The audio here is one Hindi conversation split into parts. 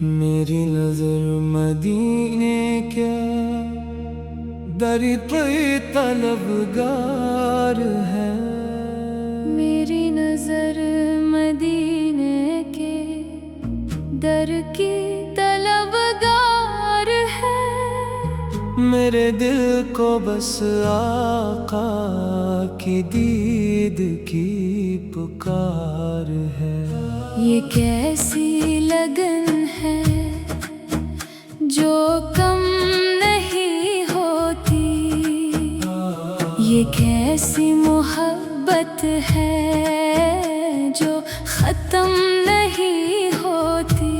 मेरी नजर मदीने क्या दर पे तलबगार है। मेरी नजर मदीने के दर की तलबगार है। मेरे दिल को बस आका की दीद की पुकार है। ये कैसी लगन है जो कम नहीं होती। ये कैसी मोहब्बत है जो खत्म नहीं होती।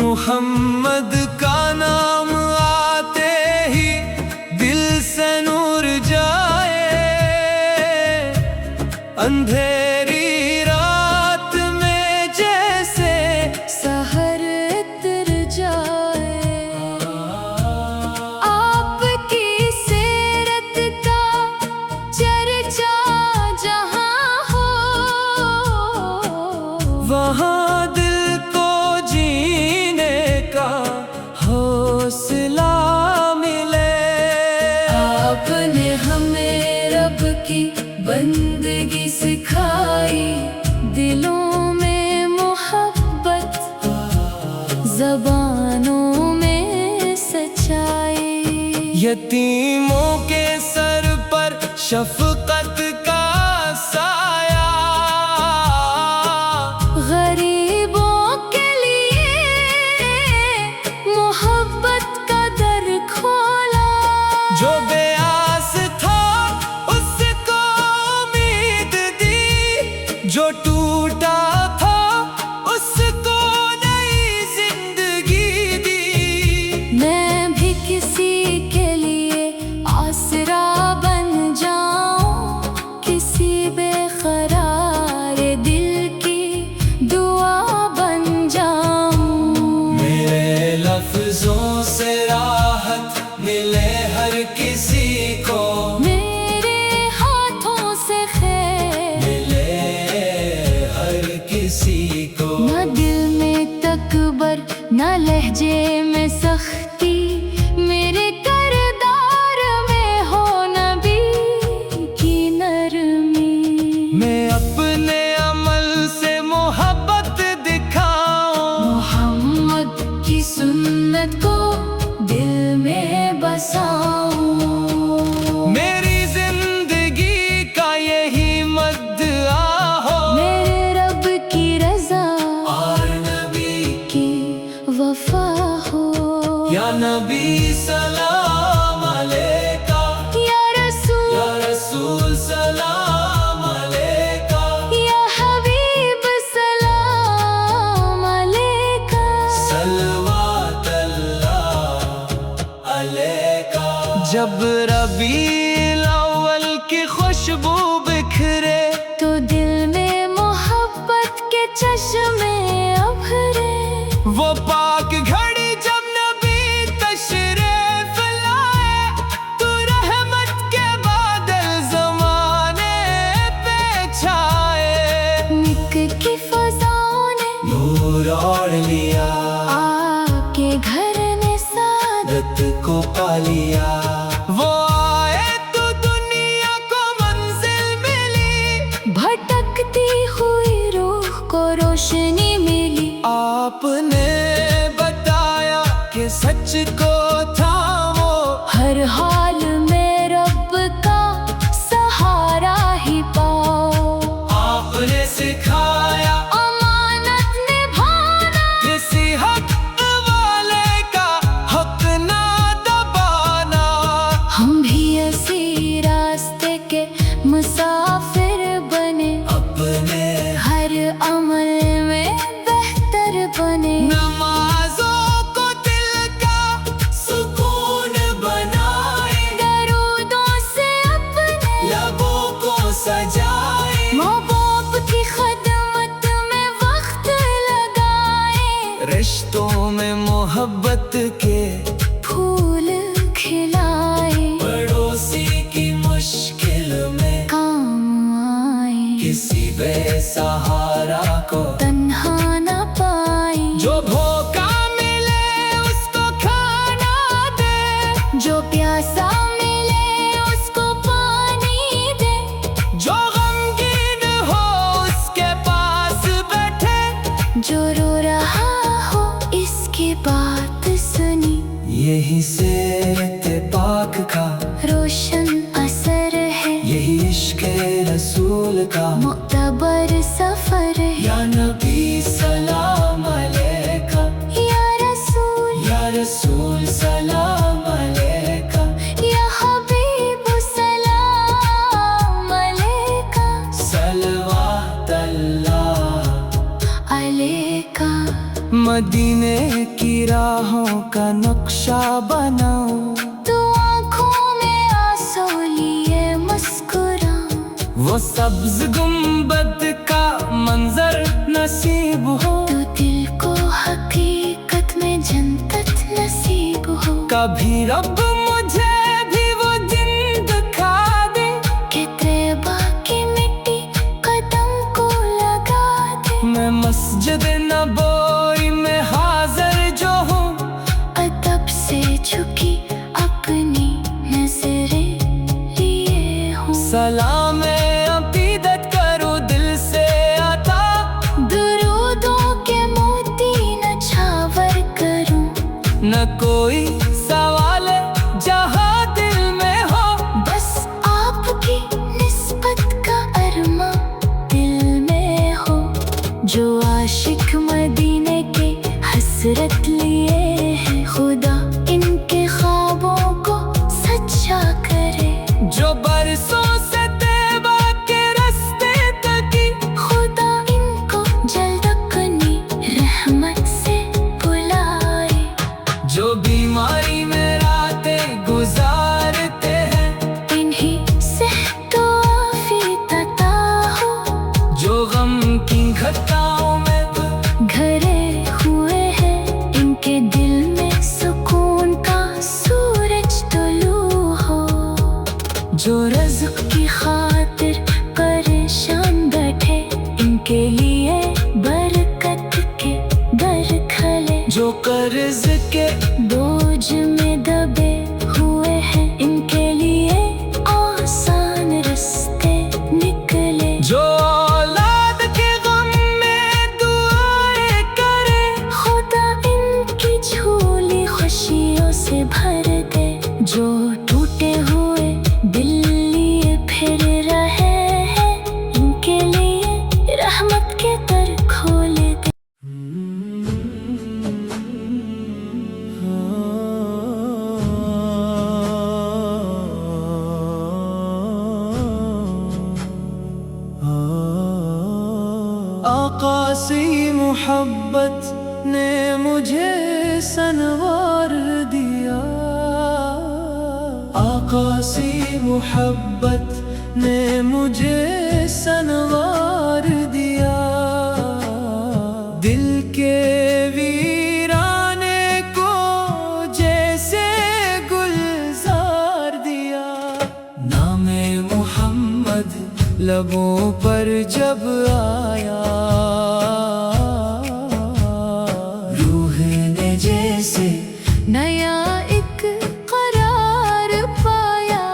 मोहम्मद का नाम आते ही दिल से नूर जाए। अंधेरी रात में जैसे सहर उतर जाए। आपकी सीरत का चर्चा जहाँ हो, वहाँ दिल को जीने का हौसला मिले। आपने हमें रब की बंदगी सिखाई। दिलों में मोहब्बत, ज़बानों में सच्चाई। यतीमों के सर पर शफकत का साया। गरीबों के लिए मोहब्बत का दर खोला। जो बेआस था उसको उम्मीद दी। जो टूटा था उसको नई जिंदगी दी। मैं भी किसी के लिए आसरा बन जाऊं, किसी बेकरार दिल की दुआ बन जाऊं। मेरे लफ्जों से राहत मिले हर किसी को। मेरे हाथों से खैर मिले हर किसी को। न दिल में तकबर न लहजे में सख्ती। मेरे किरदार में हो नबी की नरमी। मैं अपने अमल से मोहब्बत दिखाऊं। मोहम्मद की सुन्नत को दिल में बसाऊं। मेरी जिंदगी का यही मद्दा हो। मेरे रब की रजा और नबी की वफा हो। या नबी सलाम अलैका। या रसूल सलाम अलैका। या हबीब सलाम अलैका। सलवात अल्लाह अलैका। जब रबीउल अव्वल की खुशबू बिखरे तो दिल में मोहब्बत के चश्मे उभरे। वो पाक घड़ी जब नबी तशरीफ लाए तो रहमत के बादल जमाने पे छाए। मिक की फज़ाओं ने नूर ओढ़ लिया, आपके घर ने सादत रत को पा लिया। वो आए तो दुनिया को मंजिल मिली। भटकती हुई रूह को रोशनी मिली। आपने बताया कि सच को थामो। हर हाल में रब का सहारा ही पाओ। आपने सिखाया अमानत निभाना। किसी हक वाले का हक ना दबाना। हम भी इसी रास्ते के मुसाफिर बने। अपने हर अमल में बेहतर बने। नमाजों को दिल का सुकून बनाए। दरूदों से अपने लबों को सजाए। माँ बाप की खदमत में वक्त लगाए। रिश्तों में मोहब्बत के फूल खिलाए। पड़ोसी की मुश्किल में काम आए। किसी बेसहारा को तन्हा न पाए। जो रो रहा हो इसकी बात सुनी, यही से पाक का रोशन असर है, यही इश्क़ रसूल का मुअतबर सफर है। या नबी सलाम अलैका, या रसूल सलाम अलैका, या हबीब सलाम अलैका, सलवात अल्लाह अलैका। मदीने की राहों का नक्शा बनाओ, तो आँखों में आंसू लिए मुस्कुराऊं, वो सब्ज गुंबद का मंजर नसीब हो, तो दिल को हकीकत में जन्नत नसीब हो। कभी रब मुझे भी वो दिन दिखा दे, कि तैबा की मिट्टी कदम को लगा दे, मैं मस्जिद नबोई में हाजिर जो हूँ, अदब से झुकी अपनी नजरें लिए हूँ। सलाम अकीदत करो दिल से आता, दुरूदों के मोती नछावर करूं, न कोई सवाल जहाँ दिल में हो, बस आपकी निस्बत का अरमा दिल में हो। जो आशिक मदीने के हसरत लिए हैं, खुदा इनके ख्वाबों को सच्चा करे। जो बरसों से तैबा के रास्ते तकी, खुदा इनको जल्द अपनी रहमत से बुलाए। जो बीमारी में रातें गुजारते हैं, इन्हीं से तो आफियत अता हो, जो गम की घटाओं में घरे हुए हैं, इनके दिल में सुकून का सूरज तुलू हो। जो रज़्क़ की खातिर परेशान बैठे, इनके लिए बरकत के दर खले। जो कर्ज के बोझ में दबे हुए हैं, इनके लिए आसान रास्ते निकले। जो औलाद के गम में दुआएं करे, खुदा इनकी झोली खुशियों से भर दे। जो टूटे हुए दिल लिए फिर रहे हैं, इनके लिए रहमत के दर खोले दे। आका से मोहब्बत ने मुझे सनवार दिया, आका से मोहब्बत ने मुझे सनवार दिया। दिल के वीराने को जैसे गुलजार दिया, नामे मोहम्मद लबों पर जब आया, रूह ने जैसे नया एक करार पाया,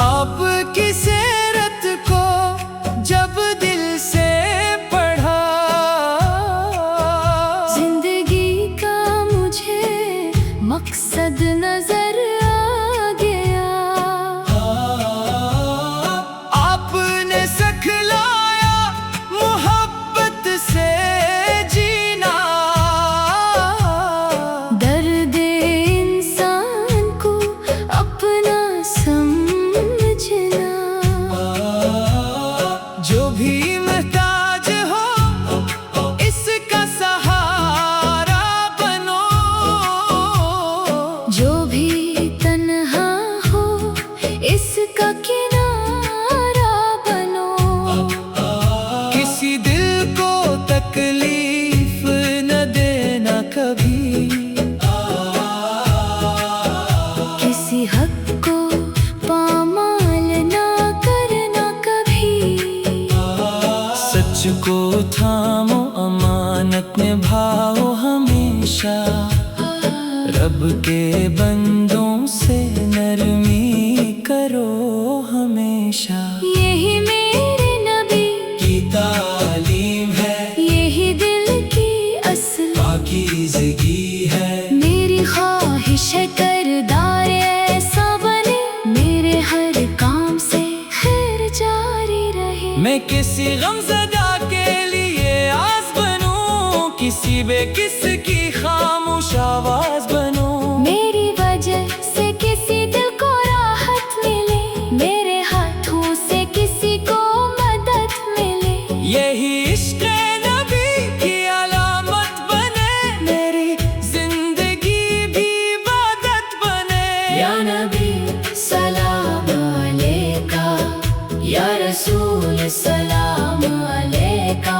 आपकी सीरत को जब दिल से पढ़ा, जिंदगी का मुझे मकसद नजर आ गया। आपने सिखलाया मोहब्बत से जीना, दर्द इंसान को अपना समझना। जो भी महताज हो इसका सहारा बनो, जो भी तन्हा हो इसका किनारा बनो। किसी दिल को तकलीफ न देना कभी, किसी हक को पामाल ना करना कभी। सच को थामो अमानत निभाओ हमेशा, रब के बंदों से नरमी करो हमेशा। यही मेरे नबी की तालीम है किसी गमज़दा के लिए आस बनूं, किसी बेकिस की खामोश आवाज बनूं। मेरी वजह से किसी दिल को राहत मिले, मेरे हाथों से किसी को मदद मिले। यही इश्क़ नबी की अलामत बने, मेरी जिंदगी भी इबादत बने। या नबी सलाम अलैका, या रसूल सलाम अलैका,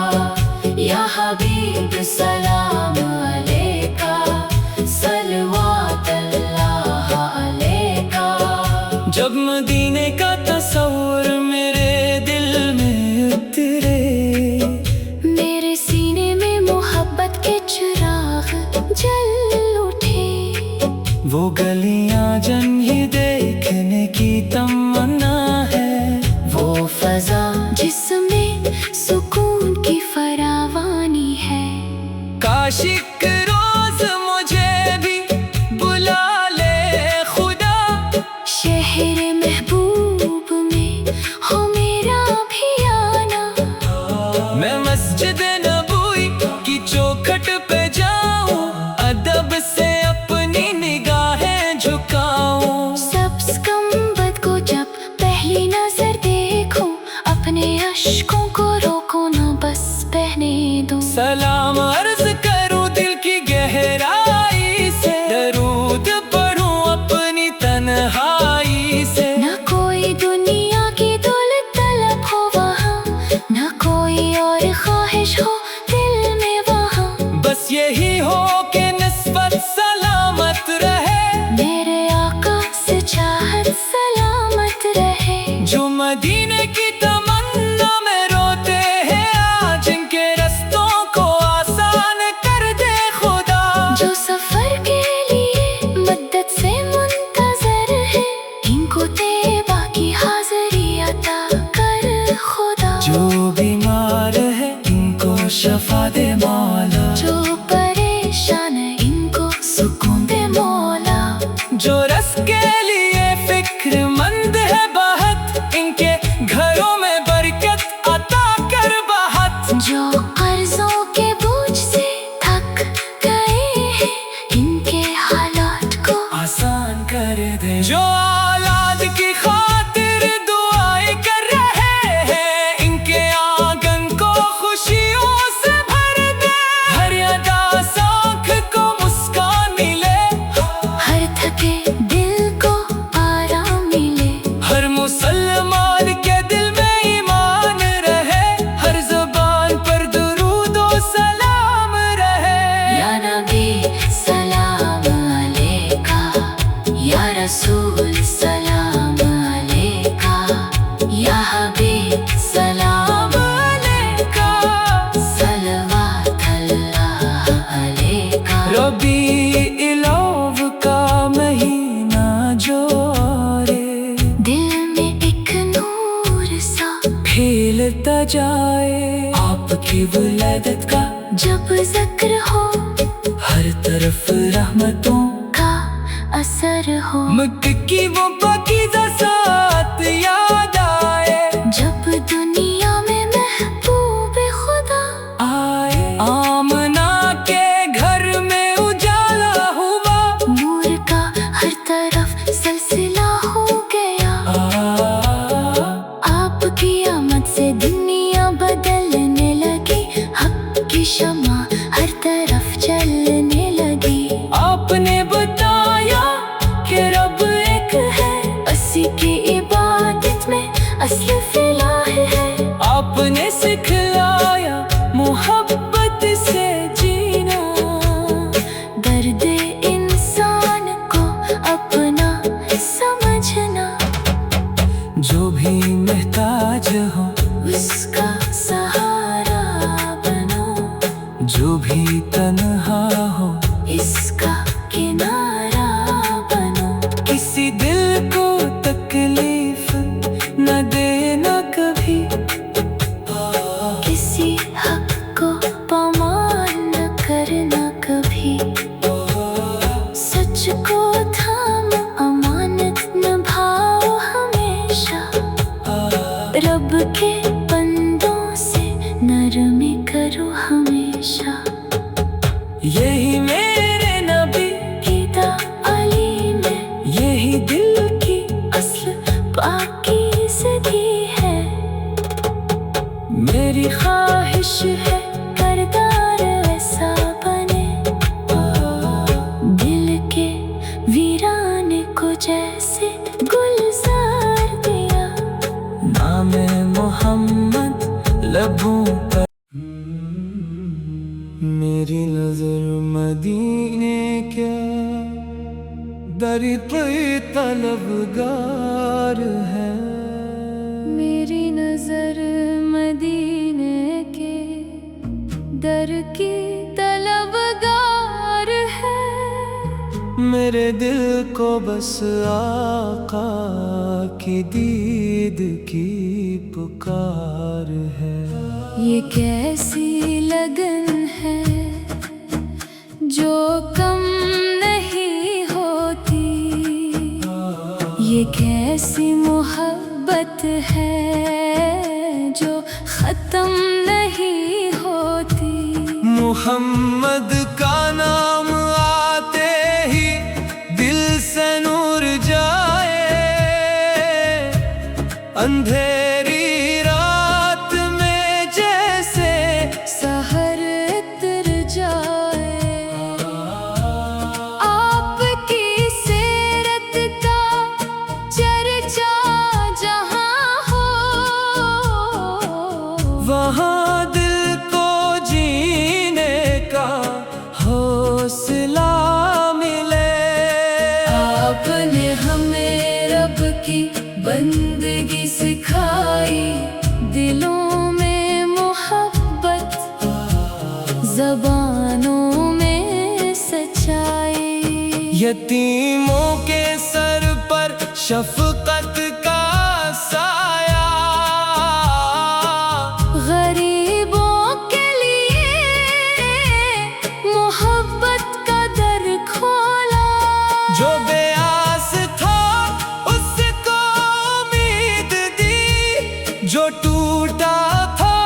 या हबीब सलाम अलैका, सलवात अल्लाह अलैका। जब मदीने का तस्वुर मेरे दिल में उतरे, मेरे सीने में मोहब्बत के चिराग जल उठे। वो गलियां जन ही देखने की तमन्ना है, वो फजा जिसमें सुकून की फरावानी है। काश एक रोज मुझे भी बुला ले खुदा, शहर महबूब में हो मेरा भी आना। मैं मस्जिद नबवी की चौखट पे जाऊं, अदब से अपनी निगाहें झुकाऊं। सब्ज़ गुंबद को जब पहली नजर देखूं, अपने अश्कों को रोको ना, बस बहने दो। सलाम अर्ज करूं दिल की गहराई से, दरूद पढ़ूं अपनी तन्हाई से। ना कोई दुनिया की दौलत तलब हो वहाँ, ना कोई और ख्वाहिश हो दिल में वहाँ। बस यही हो कि निस्बत सलामत रहे, मेरे आका से चाहत सलामत रहे। जो मदीने की तमन्ना में रोते हैं आज, इनके रस्तों को आसान कर दे खुदा। जो सफर के लिए मदद से मुंतजर है, इनको तैबा की हाजिरी अता कर खुदा। जो बीमार है इनको शफा दे मौला, जो परेशान है इनको सुकून दे मौला। जो रस के लिए फिक्रमंद है बहुत, इनके घरों में बरकत अता कर बहत। जो कर्जों के बोझ से थक गए हैं, इनके हालात को आसान कर दे। जो औलाद की खातिर दुआएं कर रहे हैं, इनके आंगन को खुशियों से भर दे। हर अदा साख को मुस्कान मिले, हर थके दिल को आराम मिले। हर मुसलमान के दिल में ईमान रहे, हर ज़बान पर दुरूद व सलाम रहे। या नबी सलाम अलैका, या रसूल सलाम अलैका, या हबीब सलाम अलैका, सलवात अल्लाह अलैका। रबीउल अव्वल का महीना जो रे, दिल में एक नूर सा फैलता जाए, आपकी विलादत का जब जिक्र हो, हर तरफ रहमतों का असर हो। मक्के की वो पाकीज़ा साथ याद आए, जब दुनिया में महबूब खुदा आए। आमना के घर में उजाला हुआ, नूर का हर तरफ सिलसिला हो गया। आपकी आमद से दुनिया बदलने लगी, हक की शमा हर तरफ जलने लगी। आपने बताया कि रब एक है, उसी की इबादत में असली फलाह है। आपने सिखलाया मोहब्बत से जीना, दर्द इंसान को अपना समझना। जो भी महताज हो उसका सहारा बनो, जो भी तन्हा हो इसका किनारा बनो। किसी दिल को तकलीफ न देना कभी, किसी हक को पमान न करना कभी। सच को थाम अमानत निभाओ हमेशा, रब के बंदों मेरी नजर मदीने क्या दर पे तलबगार है। मेरी नजर मदीने के दर की तलबगार है। मेरे दिल को बस आका की दीद की पुकार है। ये कैसी लगन है जो कम नहीं होती, ये कैसी मोहब्बत है जो खत्म नहीं होती। मोहम्मद का नाम आते ही दिल से नूर जाए, अंधेरी रात में जैसे सहर उतर जाए। आपकी सीरत का चर्चा जहाँ हो, वहाँ दिल को जीने का हौसला मिले। आपने हमें रब की बंदगी सिखाई, दिलों में मोहब्बत, ज़बानों में सच्चाई। यतीमों के सर पर शफकत का साया, गरीबों के लिए मोहब्बत का दर खोला। जो बेआस था उसको उम्मीद दी, जो टूटा था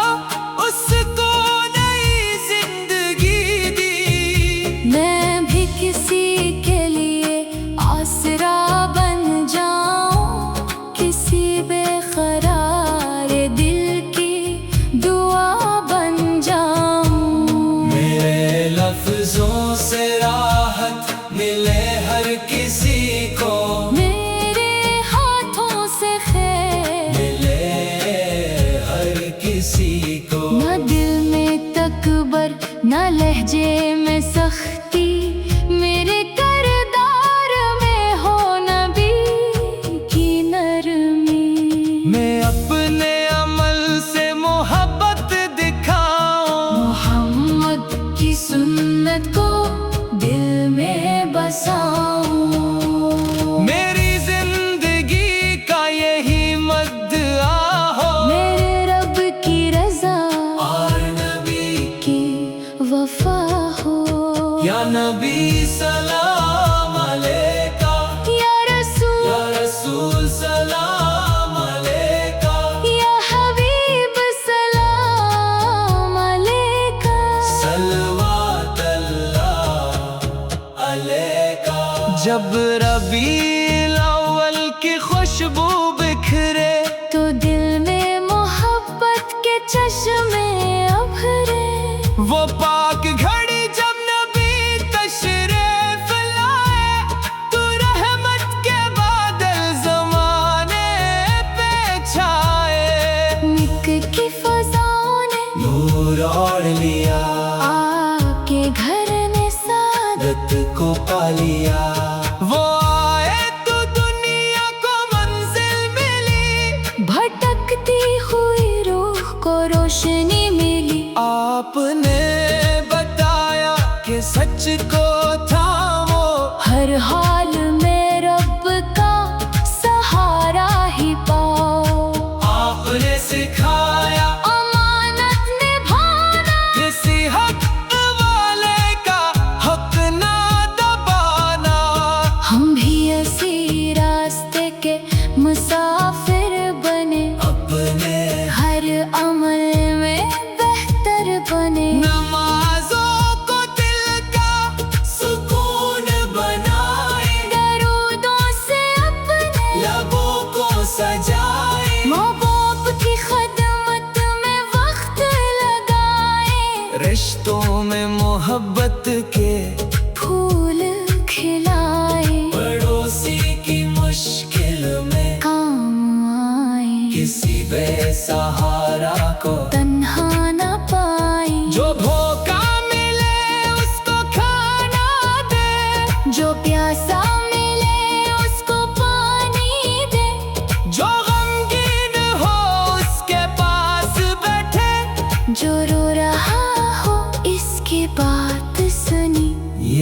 उसको नई जिंदगी दी। मैं भी किसी के लिए आसरा बन जाऊं, किसी बेकरार दिल की दुआ बन जाऊं। मेरे लफ्जों से राहत मिले हर किसी को, मेरे हाथों से खैर मिले हर किसी को। न दिल में तकबर न लहजे में सख्ती, मेरे किरदार में हो नबी की नरमी। मैं अपने अमल से मोहब्बत दिखाऊं, मोहम्मद की सुन्नत को दिल में बसाऊं। मेरी जिंदगी का यही मद्दा हो, मेरे रब की रजा और नबी की वफा हो। या नबी सलाम अलैका, या या रसूल सलाम अलैका, या हबीब सलाम अलैका। सलवात अल्लाह अलैका। जब रबीउल अव्वल की खुशबू बिखरे, तो दिल में मोहब्बत के चश्मे उभरे। वो पाक घड़ी जब नबी तशरीफ लाए, तो रहमत के बादल जमाने पे छाए। मिक की फज़ाओं ने नूर ओढ़ लिया, आपके घर ने सादत रत को पा लिया। वो आए तो दुनिया को मंजिल मिली, भटकती हुई रूह को रोशनी मिली। आपने बताया कि सच को थामो, हर हाल में रब का सहारा ही पाओ। आपने सिखाया अमानत निभाना, किसी हक वाले का हक ना दबाना। हम भी ऐसी रास्ते के मुसाफिर बने, अपने हर अमल में बेहतर बने। नमाजों को दिल का सुकून बनाए, दरूदों से अपने लबों को सजाए। माँ बाप की खदमत में वक्त लगाए। रिश्तों में मोहब्बत के फूल खिलाए, पड़ोसी की मुश्किल में काम आए। किसी बेसहारा को तन्हा न पाए, जो भोका मिले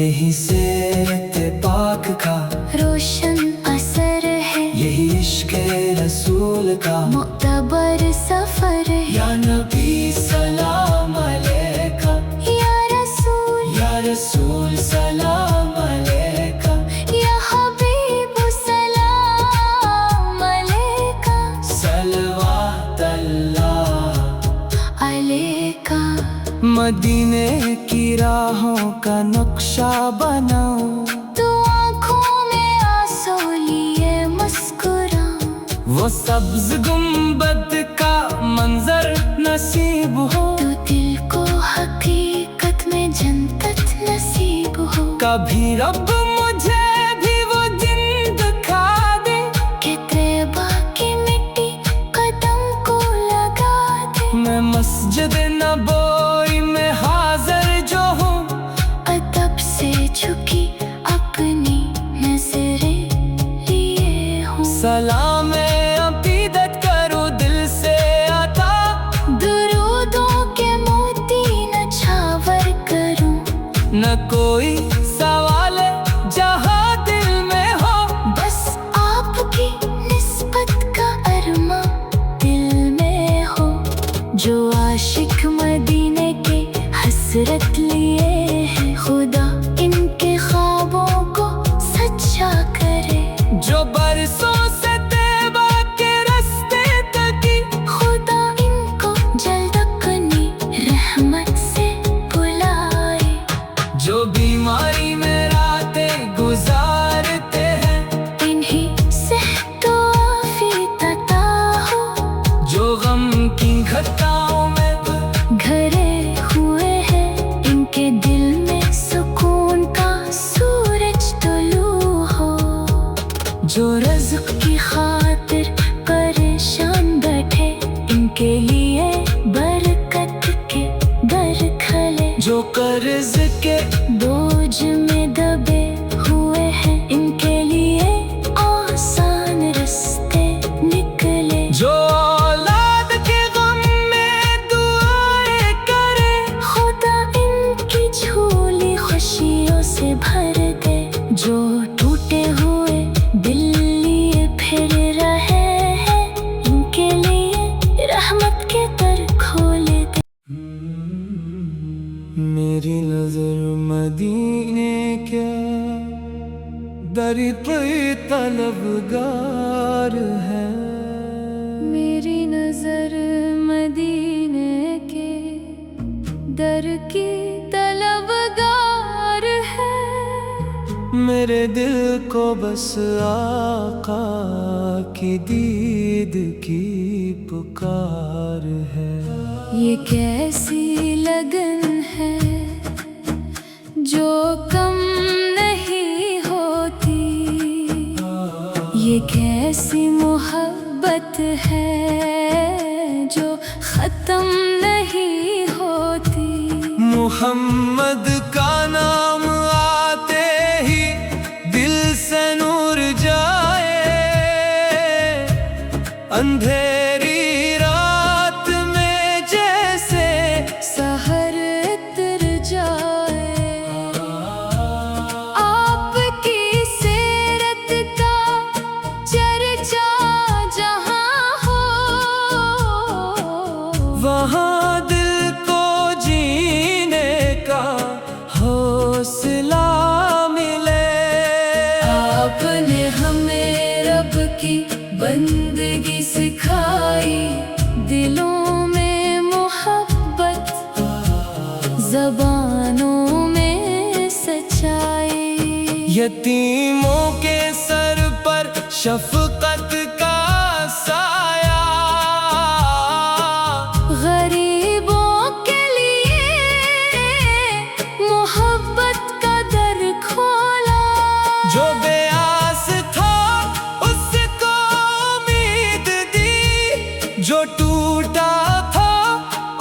यही सीरत पाक का रोशन असर है, यही इश्क़ रसूल का मुअतबर सफर है। या नबी सलाम अलैका, या रसूल सलाम अलैका, या हबीब सलाम अलैका, सलवात अल्लाह अलैका। मदीने की राहों का नक्शा बनाओ, तो आँखों में आंसू लिए मुस्कुराऊं, वो सब्ज गुंबद का मंजर नसीब हो, तो दिल को हकीकत में जन्नत नसीब हो। कभी रब मुझे भी वो दिन दिखा दे, कि तैबा की मिट्टी कदम को लगा दे। मैं मस्जिद नबोई में हाजिर जो हूँ, अदब से झुकी अपनी नजरें लिए हूँ। सलाम अकीदत करो दिल से आता, दुरूदों के मोती नछावर करूं, न कोई सवाल जहाँ दिल में हो, बस आपकी निस्बत का अरमा दिल में हो। जो आशिक मदीने के हसरत लिए हैं, खुदा इनके ख्वाबों को सच्चा करे। जो बरसों से तैबा के रास्ते तकी, खुदा इनको जल्द अपनी रहमत से बुलाए। जो बीमारी में रातें गुजारते हैं, इन्हीं सेहतो आफियत अता हो। जो गम की घटाओं में घरे हुए हैं, इनके दिल में सुकून का सूरज तुलू हो। जो रज़्क़ की खातिर परेशान बैठे, इनके लिए बरकत के दर खले। जो कर्ज के बोझ में दबे हुए हैं, इनके लिए आसान रास्ते निकले। जो औलाद के गम में दुआएं करे, खुदा इनकी झोली खुशियों से भर दे। जो टूटे हुए दिल लिए फिर रहे हैं, इनके लिए रहमत के दर खोले दे। मेरी नजर मदीने के दर पे तलबगार है, मेरी नजर मदीने के दर की तलबगार है। मेरे दिल को बस आका की दीद की पुकार है। ये कैसी लगन है जो कम नहीं होती, ये कैसी मोहब्बत है जो खत्म नहीं होती। मोहम्मद का नाम आते ही दिल से नूर जाए, अंधेरी रात में जैसे सहर उतर जाए। आपकी सीरत का चर्चा जहाँ हो, वहाँ दिल को जीने का हौसला मिले। आपने हमें रब की बंदगी सिखाई, दिलों में मोहब्बत, ज़बानों में सच्चाई। यतीमों के सर पर शफकत का साया, गरीबों के लिए मोहब्बत का दर खोला। जो बेआस था उसको उम्मीद दी, जो टूटा था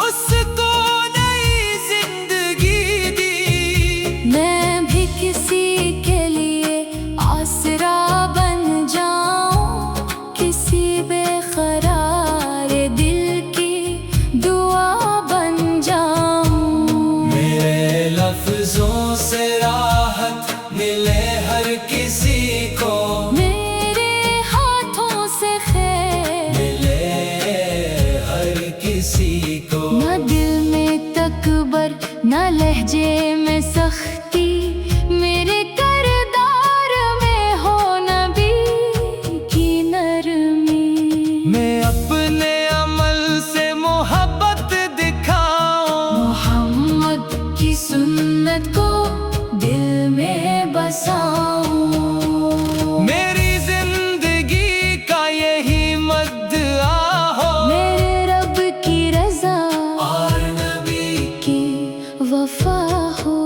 उसको नई जिंदगी दी। मैं भी किसी के लिए आसरा बन जाऊं, किसी बेखर न लहजे में सख्ती, मेरे किरदार में हो नबी की नरमी। मैं अपने अमल से मोहब्बत दिखाऊं, मोहम्मद की सुन्नत को दिल में बसाऊं। मेरी जिंदगी का यही मद्दा हो, मेरे रब की रजा और नबी की वफा हो।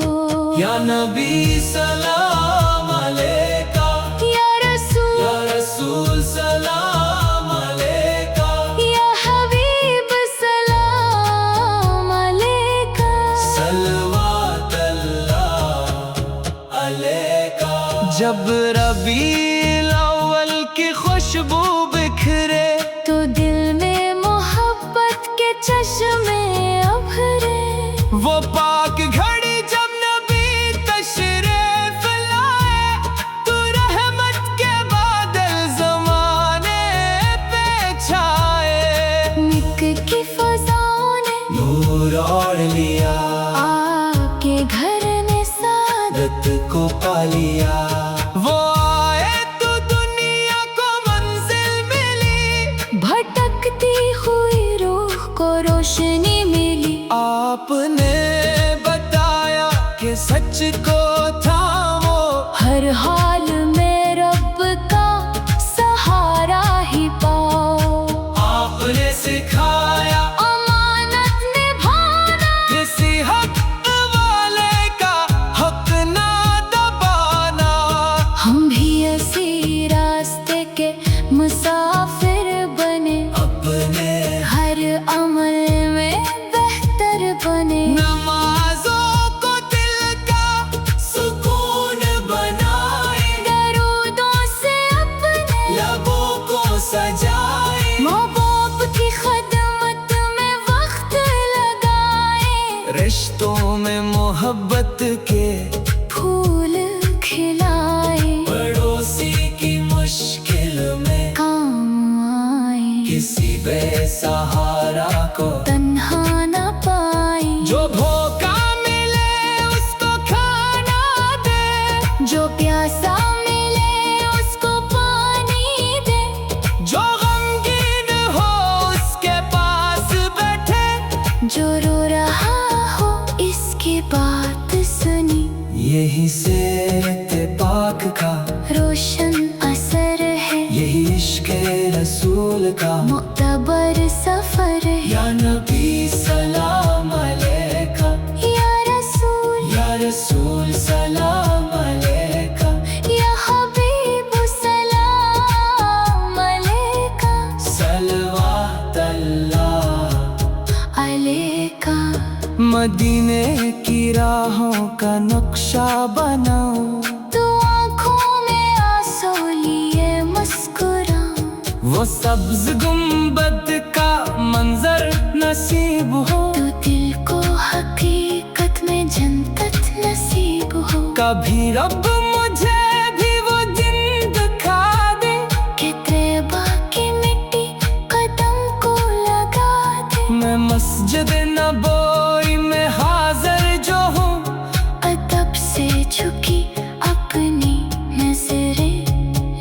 या नबी सलाम अलैका, या रसूल सलाम अलैका, या हबीब सलाम अलैका। सलवात अल्लाह अलैका। जब रबीउल अव्वल की खुशबू बिखरे, तो दिल में मोहब्बत के चश्मे उभरे। वो पाक घड़ी जब नबी तशरीफ लाए, तो रहमत के बादल जमाने पे छाए। मिक की फज़ाओं ने नूर ओढ़ लिया, आपके घर ने सादत रत को पा लिया। वो आए तो दुनिया को मंजिल मिली, भटकती हुई रूह को रोशनी मिली। आपने बताया कि सच को थामो, हर हाल में रब का सहारा ही पाओ। आपने सिखाया अमानत निभाना, किसी हक वाले का हक ना दबाना। हम भी इसी रास्ते के मुसाफिर बने, अपने हर अमल में बेहतर बने। नमाजों को दिल का सुकून बनाए, दरूदों से अपने लबों को सजाए, माँ बाप की खदमत में वक्त लगाए। रिश्तों में मोहब्बत के फूल खिलाए, पड़ोसी की मुश्किल में काम आए। किसी बेसहारा को तन्हा न पाए, जो भूखा मिले उसको खाना दे, जो प्यासा मिले उसको पानी दे। जो गमगीन हो उसके पास बैठे, जो रो रहा हो इसकी बात सुनी। यही सीरत पाक का रोशन असर है, यही इश्क रसूल का मुक्तबर सफर है। या नबी सलाम अलैका, या रसूल सलाम अलैका, या हबीब सलाम अलैका। सलवात अल्लाह अलैका। मदीने की राहों का नक्शा बनाओ, तो आँखों में आंसू लिए मुस्कुराऊं। वो सब्ज गुंबद का मंजर नसीब हो, तो दिल को हकीकत में जन्नत नसीब हो। कभी रब मुझे भी वो दिन दिखा दे, कि तैबा की मिट्टी कदम को लगा दे। मैं मस्जिद नबोई में हाजिर जो हूँ, अदब से झुकी अपनी नजरें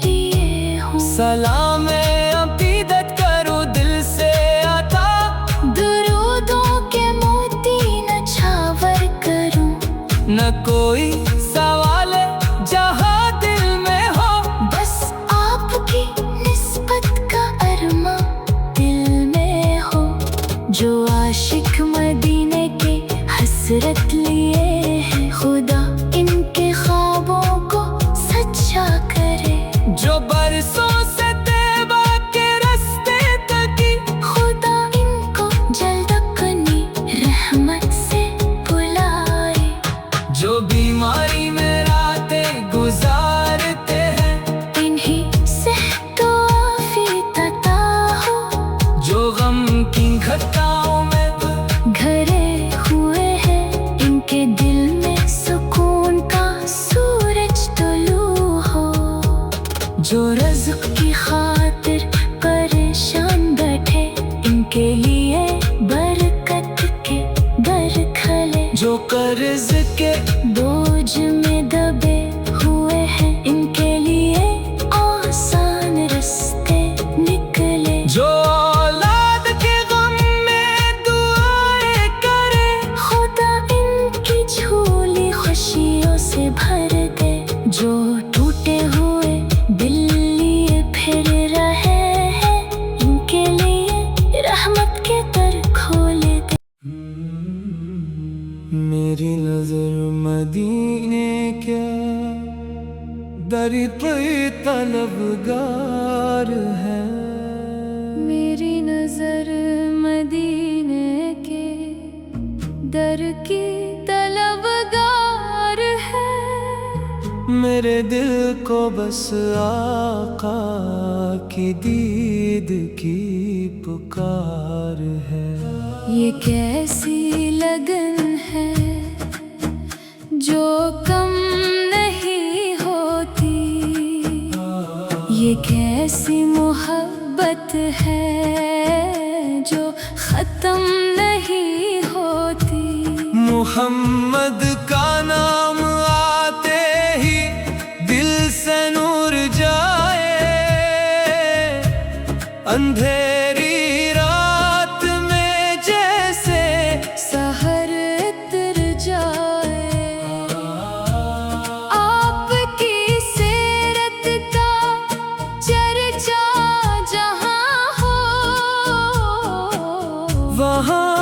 लिए हूँ। सलाम अकीदत करो दिल से आता, दुरूदों के मोती नछावर करूं। न कोई सवाल जहाँ दिल में हो, बस आपकी निस्बत का अरमा दिल में हो। जो आशिक मदीने के हसरत लिए हैं, खुदा इनके ख्वाबों को सच्चा करे। जो बरसों से तैबा के रास्ते तकी, खुदा इनको जल्द अपनी रहमत से बुलाए। जो बीमारी में रातें गुजारते हैं, इन्हीं से तो आफियत अता हो। जो गम की घटाओं में घरे हुए हैं, इनके दिल में सुकून का सूरज तुलू हो। जो रज़्क़ की खातिर परेशान बैठे, इनके लिए बरकत के दर खले। जो कर्ज के बोझ में दबे हुए हैं, इनके लिए आसान रास्ते निकले। जो औलाद के गम में दुआएं करे, खुदा इनकी झोली खुशियों से भर दे। जो टूटे हुए दिल लिए फिर रहे हैं, इनके लिए रहमत के दर खोले दे। मेरी नजर मदीने के दर पे तलबगार है। मेरी नजर मदीने के दर की तलबगार है। मेरे दिल को बस आका की दीद की पुकार है। ये कैसी लगन है जो कम नहीं होती, ये कैसी मोहब्बत है जो खत्म नहीं होती। मोहम्मद का नाम आते ही दिल से नूर जाए, अंधेरी रात में जैसे सहर उतर जाए। आपकी सीरत का चर्चा जहाँ हो, वहाँ